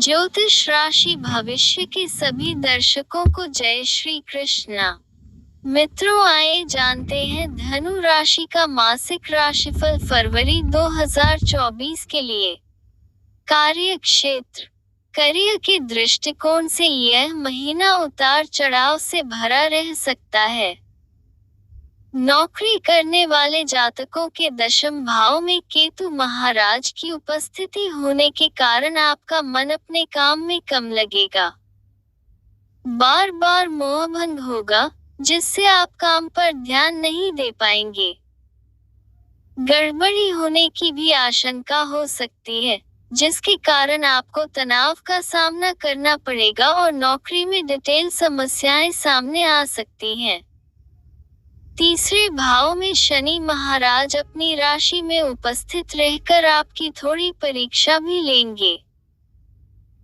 ज्योतिष राशि भविष्य के सभी दर्शकों को जय श्री कृष्णा। मित्रों, आइए जानते हैं धनु राशि का मासिक राशिफल फरवरी 2024 के लिए। कार्य क्षेत्र। करियर के दृष्टिकोण से यह महीना उतार चढ़ाव से भरा रह सकता है। नौकरी करने वाले जातकों के दशम भाव में केतु महाराज की उपस्थिति होने के कारण आपका मन अपने काम में कम लगेगा। बार बार मोहभंग होगा, जिससे आप काम पर ध्यान नहीं दे पाएंगे। गड़बड़ी होने की भी आशंका हो सकती है, जिसके कारण आपको तनाव का सामना करना पड़ेगा और नौकरी में डिटेल समस्याएं सामने आ सकती हैं। तीसरे भाव में शनि महाराज अपनी राशि में उपस्थित रहकर आपकी थोड़ी परीक्षा भी लेंगे।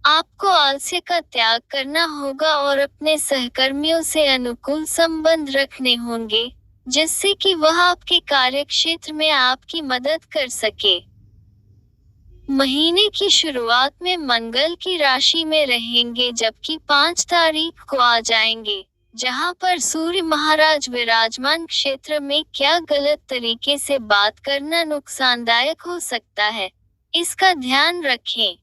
आपको आलस्य का त्याग करना होगा और अपने सहकर्मियों से अनुकूल संबंध रखने होंगे, जिससे कि वह आपके कार्यक्षेत्र में आपकी मदद कर सके। महीने की शुरुआत में मंगल की राशि में रहेंगे, जबकि 5 तारीख को आ जाएंगे, जहां पर सूर्य महाराज विराजमान क्षेत्र में क्या गलत तरीके से बात करना नुकसानदायक हो सकता है, इसका ध्यान रखें।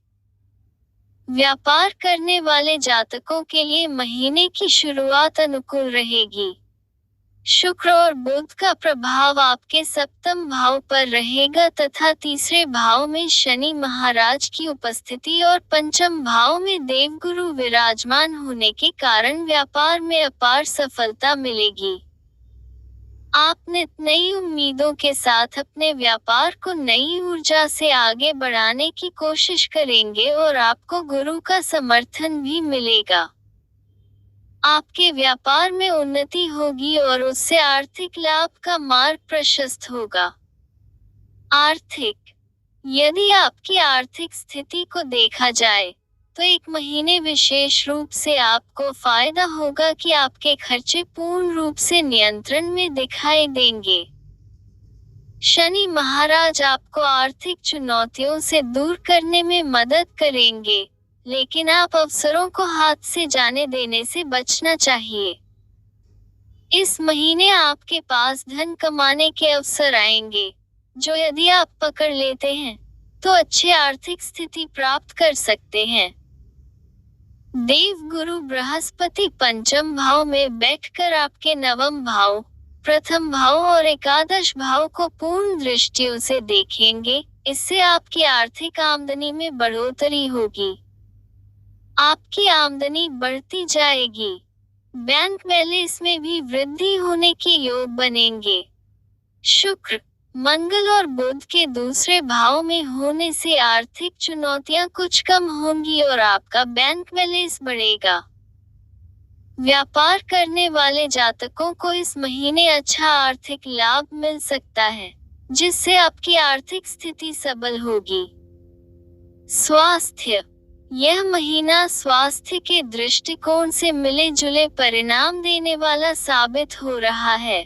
व्यापार करने वाले जातकों के लिए महीने की शुरुआत अनुकूल रहेगी। शुक्र और बुध का प्रभाव आपके सप्तम भाव पर रहेगा तथा तीसरे भाव में शनि महाराज की उपस्थिति और पंचम भाव में देवगुरु विराजमान होने के कारण व्यापार में अपार सफलता मिलेगी। आप नित नई उम्मीदों के साथ अपने व्यापार को नई ऊर्जा से आगे बढ़ाने की कोशिश करेंगे और आपको गुरु का समर्थन भी मिलेगा। आपके व्यापार में उन्नति होगी और उससे आर्थिक लाभ का मार्ग प्रशस्त होगा। आर्थिक। यदि आपकी आर्थिक स्थिति को देखा जाए तो एक महीने विशेष रूप से आपको फायदा होगा कि आपके खर्चे पूर्ण रूप से नियंत्रण में दिखाई देंगे। शनि महाराज आपको आर्थिक चुनौतियों से दूर करने में मदद करेंगे, लेकिन आप अवसरों को हाथ से जाने देने से बचना चाहिए। इस महीने आपके पास धन कमाने के अवसर आएंगे, जो यदि आप पकड़ लेते हैं तो अच्छी आर्थिक स्थिति प्राप्त कर सकते हैं। देव गुरु बृहस्पति पंचम भाव में बैठकर आपके नवम भाव, प्रथम भाव और एकादश भाव को पूर्ण दृष्टियों से देखेंगे। इससे आपकी आर्थिक आमदनी में बढ़ोतरी होगी। आपकी आमदनी बढ़ती जाएगी। बैंक बैलेंस में भी वृद्धि होने के योग बनेंगे। शुक्र, मंगल और बुध के दूसरे भाव में होने से आर्थिक चुनौतियां कुछ कम होंगी और आपका बैंक बैलेंस बढ़ेगा। व्यापार करने वाले जातकों को इस महीने अच्छा आर्थिक लाभ मिल सकता है, जिससे आपकी आर्थिक स्थिति सबल होगी। स्वास्थ्य। यह महीना स्वास्थ्य के दृष्टिकोण से मिले जुले परिणाम देने वाला साबित हो रहा है।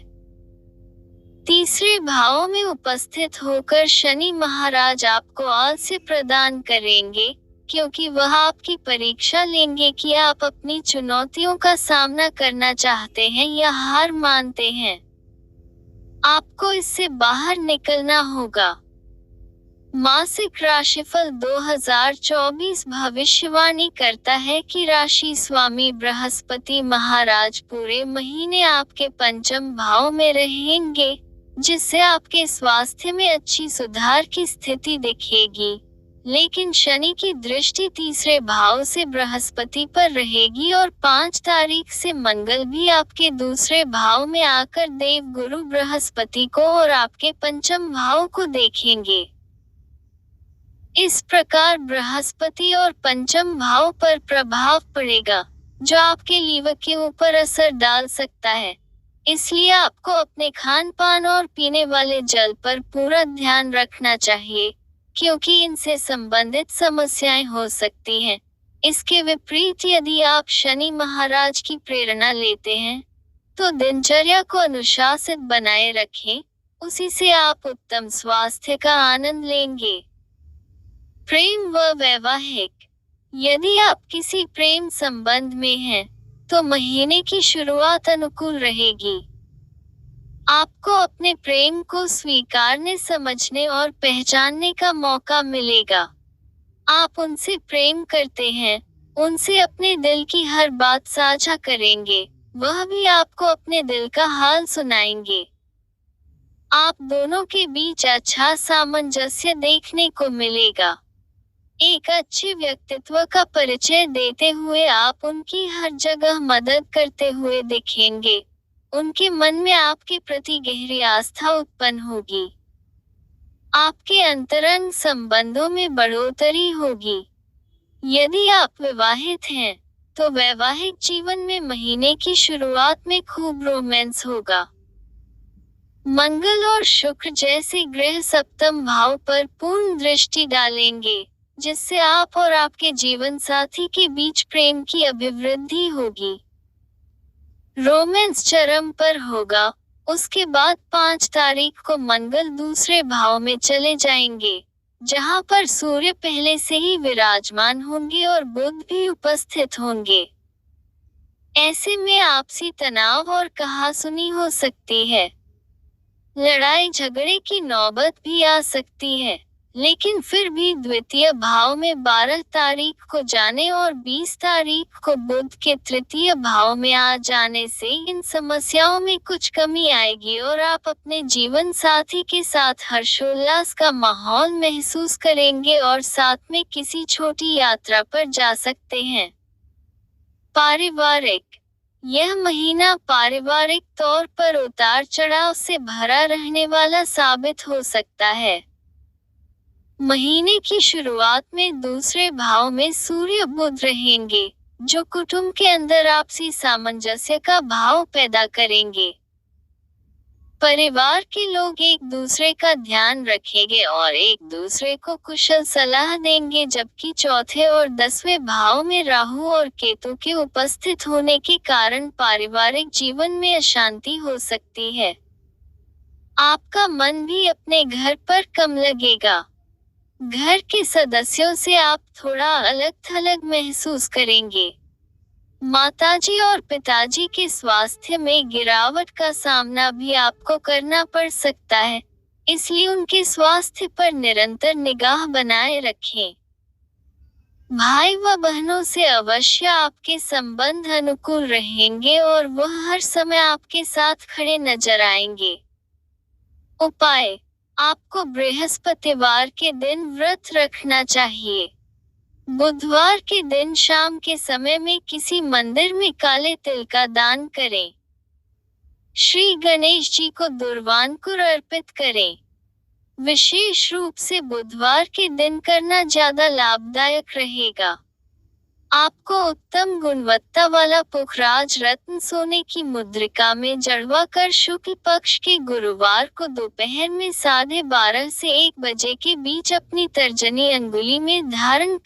तीसरे भाव में उपस्थित होकर शनि महाराज आपको आलस्य प्रदान करेंगे, क्योंकि वह आपकी परीक्षा लेंगे कि आप अपनी चुनौतियों का सामना करना चाहते हैं या हार मानते हैं। आपको इससे बाहर निकलना होगा। मासिक राशिफल 2024 भविष्यवाणी करता है कि राशि स्वामी बृहस्पति महाराज पूरे महीने आपके पंचम भाव में रहेंगे, जिससे आपके स्वास्थ्य में अच्छी सुधार की स्थिति दिखेगी। लेकिन शनि की दृष्टि तीसरे भाव से बृहस्पति पर रहेगी और 5 तारीख से मंगल भी आपके दूसरे भाव में आकर देव गुरु बृहस्पति को और आपके पंचम भाव को देखेंगे। इस प्रकार बृहस्पति और पंचम भाव पर प्रभाव पड़ेगा, जो आपके लीवर के ऊपर असर डाल सकता है। इसलिए आपको अपने खान पान और पीने वाले जल पर पूरा ध्यान रखना चाहिए, क्योंकि इनसे संबंधित समस्याएं हो सकती हैं। इसके विपरीत यदि आप शनि महाराज की प्रेरणा लेते हैं तो दिनचर्या को अनुशासित बनाए रखें, उसी से आप उत्तम स्वास्थ्य का आनंद लेंगे। प्रेम व वैवाहिक। यदि आप किसी प्रेम संबंध में हैं, तो महीने की शुरुआत अनुकूल रहेगी। आपको अपने प्रेम को स्वीकारने, समझने और पहचानने का मौका मिलेगा। आप उनसे प्रेम करते हैं, उनसे अपने दिल की हर बात साझा करेंगे, वह भी आपको अपने दिल का हाल सुनाएंगे। आप दोनों के बीच अच्छा सामंजस्य देखने को मिलेगा। एक अच्छे व्यक्तित्व का परिचय देते हुए आप उनकी हर जगह मदद करते हुए दिखेंगे। उनके मन में आपके प्रति गहरी आस्था उत्पन्न होगी। आपके अंतरंग संबंधों में बढ़ोतरी होगी। यदि आप विवाहित हैं, तो वैवाहिक जीवन में महीने की शुरुआत में खूब रोमांस होगा। मंगल और शुक्र जैसे ग्रह सप्तम भाव पर पूर्ण दृष्टि डालेंगे, जिससे आप और आपके जीवन साथी के बीच प्रेम की अभिवृद्धि होगी। रोमांस चरम पर होगा। उसके बाद 5 तारीख को मंगल दूसरे भाव में चले जाएंगे, जहां पर सूर्य पहले से ही विराजमान होंगे और बुध भी उपस्थित होंगे। ऐसे में आपसी तनाव और कहासुनी हो सकती है। लड़ाई झगड़े की नौबत भी आ सकती है, लेकिन फिर भी द्वितीय भाव में 12 तारीख को जाने और 20 तारीख को बुध के तृतीय भाव में आ जाने से इन समस्याओं में कुछ कमी आएगी और आप अपने जीवन साथी के साथ हर्षोल्लास का माहौल महसूस करेंगे और साथ में किसी छोटी यात्रा पर जा सकते हैं। पारिवारिक, यह महीना पारिवारिक तौर पर उतार चढ़ाव से भरा रहने वाला साबित हो सकता है। महीने की शुरुआत में दूसरे भाव में सूर्य बुध रहेंगे, जो कुटुंब के अंदर आपसी सामंजस्य का भाव पैदा करेंगे। परिवार के लोग एक दूसरे का ध्यान रखेंगे और एक दूसरे को कुशल सलाह देंगे, जबकि चौथे और 10वें भाव में राहु और केतु के उपस्थित होने के कारण पारिवारिक जीवन में अशांति हो सकती है। आपका मन भी अपने घर पर कम लगेगा। घर के सदस्यों से आप थोड़ा अलग थलग महसूस करेंगे। माताजी और पिताजी के स्वास्थ्य में गिरावट का सामना भी आपको करना पड़ सकता है, इसलिए उनके स्वास्थ्य पर निरंतर निगाह बनाए रखें। भाई व बहनों से अवश्य आपके संबंध अनुकूल रहेंगे और वह हर समय आपके साथ खड़े नजर आएंगे। उपाय, आपको बृहस्पतिवार के दिन व्रत रखना चाहिए। बुधवार के दिन शाम के समय में किसी मंदिर में काले तिल का दान करें। श्री गणेश जी को दुर्वांकुर अर्पित करें। विशेष रूप से बुधवार के दिन करना ज्यादा लाभदायक रहेगा। आपको उत्तम गुणवत्ता वाला पुखराज रत्न सोने की मुद्रिका में जड़वा कर शुक्ल पक्ष के गुरुवार को दोपहर में 12:30 से 1 बजे के बीच अपनी तर्जनी अंगुली में धारण